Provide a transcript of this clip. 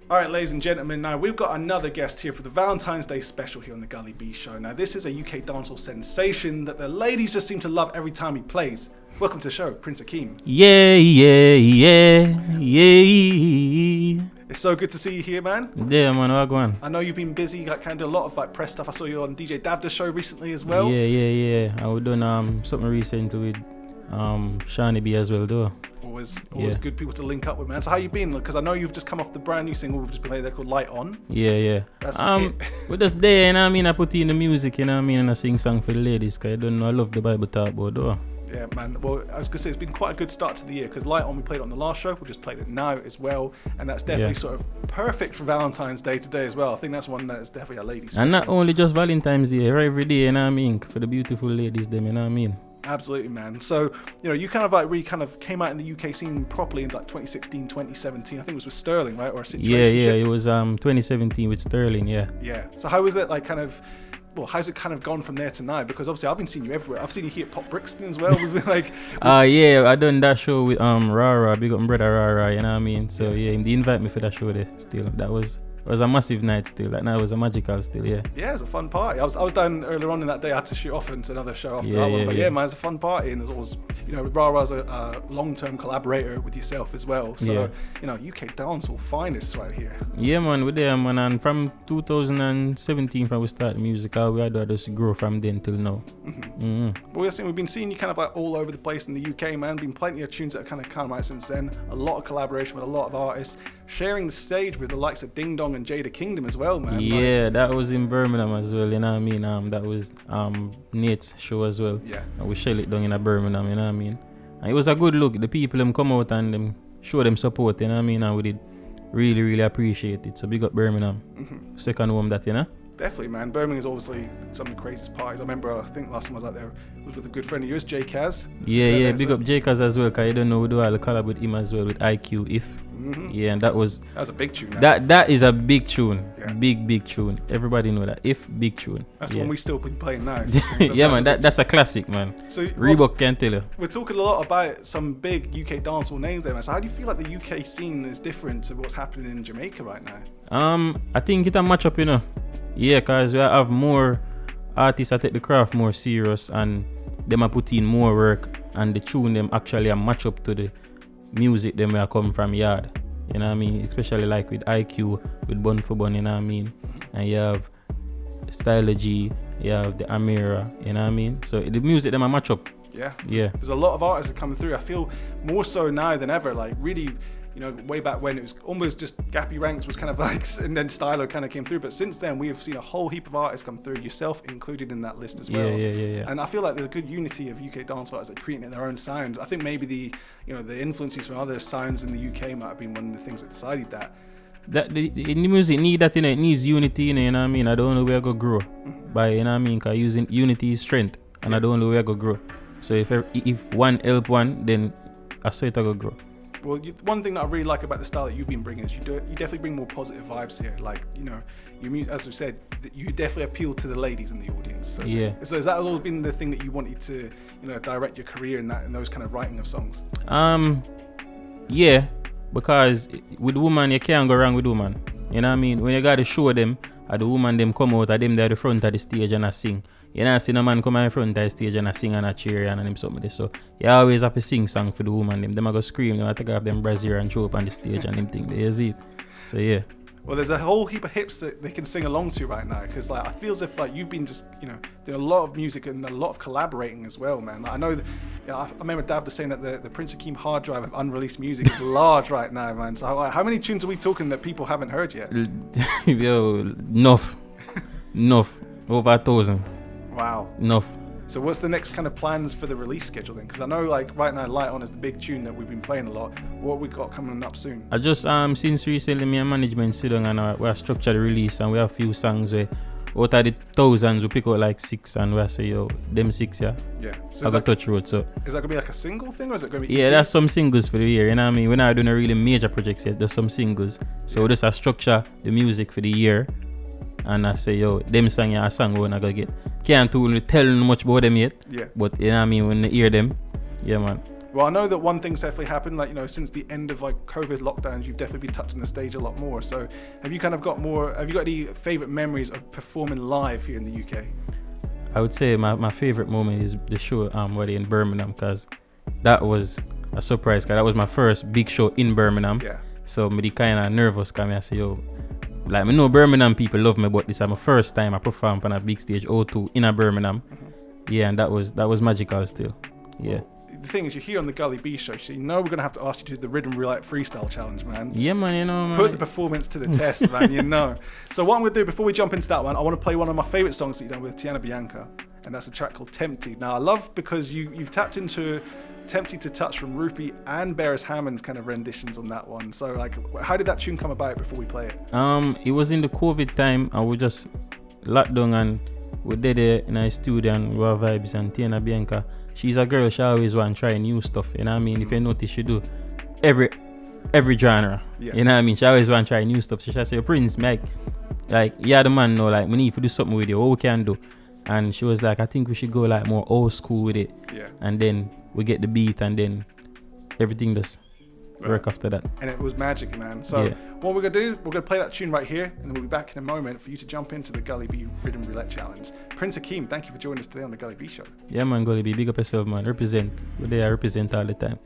All right, ladies and gentlemen, now we've got another guest here for the Valentine's Day special here on the Gully B Show. Now, this is a UK dancehall sensation that the ladies just seem to love every time he plays. Welcome to the show, Prince Akeem. Yeah. It's so good to see you here, man. Yeah, man, how go on? I know you've been busy, you kind of do a lot of like press stuff. I saw you on DJ Davda's show recently as well. Yeah. I was doing something recently with Shani B as well, though. Always good people to link up with, man. So how you been? Because I know you've just come off the brand new single we've just been playing there called Light On. Yeah. That's we're just there, you know what I mean? I put in the music, you know what I mean? And I sing song for the ladies, because I don't know, I love the Bible talk about, though. Yeah, man. Well, I was going to say, it's been quite a good start to the year, because Light On, we played it on the last show. We just played it now as well. And that's definitely sort of perfect for Valentine's Day today as well. I think that's one that's definitely a ladies' And not only just Valentine's Day, every day, you know what I mean? For the beautiful ladies, them, you know what I mean? Absolutely, man. So, you know, you kind of like really kind of came out in the UK scene properly in like 2016, 2017. I think it was with Sterling, right? Or a situation. Yeah. It was 2017 with Sterling, yeah. Yeah. So how was it like kind of... Well, how's it kind of gone from there to now? Because obviously I've been seeing you everywhere. I've seen you here at Pop Brixton as well. We've been like... yeah, I done that show with Rara, big up my brother Rara, you know what I mean? So yeah, they invite me for that show there still. It was a massive night still. Like now it was a magical still, yeah. Yeah, it was a fun party. I was down earlier on in that day. I had to shoot off into another show after that one. But yeah, man, it was a fun party. And it was, you know, Rara's a long-term collaborator with yourself as well. So, you know, UK dancehall finest right here. Yeah, man, we're there, man. And from 2017, from we started music, we had to just grow from then till now. But we've been seeing you kind of like all over the place in the UK, man. Been plenty of tunes that have kind of come out since then. A lot of collaboration with a lot of artists. Sharing the stage with the likes of Ding Dong and Jada Kingdom as well, man. Yeah, that was in Birmingham as well, you know what I mean? That was Nate's show as well. Yeah. And we shell it down in Birmingham, you know what I mean? And it was a good look. The people them come out and them show them support, you know what I mean? And we did really, really appreciate it. So big up Birmingham. Second home that, you know? Definitely, man. Birmingham is obviously some of the craziest parties. I remember, I think last time I was out there was with a good friend of yours, J Kaz. Yeah, big up J Kaz as well, because you don't know, we do all the collab with him as well, with IQ, If. Yeah, and that was a big tune. That is a big tune. Yeah. Big tune. Everybody know that. If, big tune. That's the one we still been playing now. Yeah, man, that's a classic, man. So Reebok can't tell you. We're talking a lot about some big UK dancehall names there, man. So how do you feel like the UK scene is different to what's happening in Jamaica right now? I think it's a match up, you know. Yeah, because we have more artists that take the craft more serious and them are put in more work and the tune them actually a match up to the music them where come from yard. You know what I mean? Especially like with IQ, with Bun for Bun, you know what I mean? And you have Styler G, you have the Amira, you know what I mean? So the music them a match up. Yeah. There's a lot of artists that coming through. I feel more so now than ever, like really, you know, way back when it was almost just Gappy Ranks was kind of like, and then Stylo kind of came through. But since then, we have seen a whole heap of artists come through, yourself included in that list as well. Yeah. And I feel like there's a good unity of UK dance artists that are creating their own sound. I think maybe the influences from other sounds in the UK might have been one of the things that decided that. That the music need that, you know, it needs unity, you know what I mean? I don't know where I go grow. By, you know what I mean? Because using unity is strength, and I don't know where I go grow. So if one help one, then I say it I go grow. Well, one thing that I really like about the style that you've been bringing is you definitely bring more positive vibes here. Like, you know, as we said, you definitely appeal to the ladies in the audience. So, So has that always been the thing that you wanted to, you know, direct your career in those kind of writing of songs? Yeah, because with woman you can't go wrong with woman. You know what I mean? When you gotta show them, the woman them come out, them they're the front of the stage and I sing. You know, see no man come in front of the stage and I sing and I cheer and them something like this. So you always have to sing song for the woman. Them I go scream, them I take off them brassiere and show up on the stage and them thing. You see it? So yeah. Well, there's a whole heap of hips that they can sing along to right now, because like I feel as if like you've been just, you know, doing a lot of music and a lot of collaborating as well, man. Like, I know, I remember Davda saying that the Prince Akeem hard drive of unreleased music is large right now, man. So how many tunes are we talking that people haven't heard yet? Yo, enough, over 1,000. Wow. Enough. So what's the next kind of plans for the release schedule then? Because I know like right now Light On is the big tune that we've been playing a lot. What we got coming up soon? I just since recently me and management sit down and we have structured the release and we have a few songs where out of the thousands we pick out like 6 and we say yo them 6 Yeah. So I got touch road. So is that gonna be like a single thing or is it gonna be? Yeah, that's some singles for the year. You know what I mean? We're not doing a really major projects yet. There's some singles. So we just structure the music for the year. And I say, yo, them song a song we're not gonna get. Can't really tell much about them yet. Yeah. But you know what I mean, when you hear them, yeah man. Well, I know that one thing's definitely happened, like, you know, since the end of like COVID lockdowns, you've definitely been touching the stage a lot more. So have you got any favorite memories of performing live here in the UK? I would say my favorite moment is the show in Birmingham, because that was a surprise, because that was my first big show in Birmingham. Yeah. So me kind of nervous, because I say, yo, like, I know Birmingham people love me, but this is my first time I perform on a big stage, O2, in a Birmingham. Yeah, and that was magical still. Yeah. The thing is, you're here on the Gully B show, so you know we're going to have to ask you to do the Rhythm Roulette Freestyle Challenge, man. Yeah, man, you know, man. Put the performance to the test, man, you know. So what I'm going to do, before we jump into that one, I want to play one of my favourite songs that you've done with Tiana Bianca, and that's a track called Tempted. Now, I love because you've tapped into Tempted to Touch from Rupee and Beres Hammond's kind of renditions on that one. So, like, how did that tune come about before we play it? It was in the COVID time, and we just locked down, and we did it in a studio and raw vibes, and Tiana Bianca, she's a girl, she always want to try new stuff, you know what I mean? If you notice, she do every genre, you know what I mean? She always want to try new stuff. So she say, Prince, like, yeah, the man know, like, we need to do something with you, what we can do? And she was like, I think we should go like more old school with it. Yeah. And then we get the beat, and then everything just work after that. And it was magic, man. So what we're going to do, we're going to play that tune right here, and then we'll be back in a moment for you to jump into the Gully B Rhythm Roulette Challenge. Prince Akeem, thank you for joining us today on the Gully B Show. Yeah, man, Gully B, big up yourself, man. Represent. We're there, represent all the time.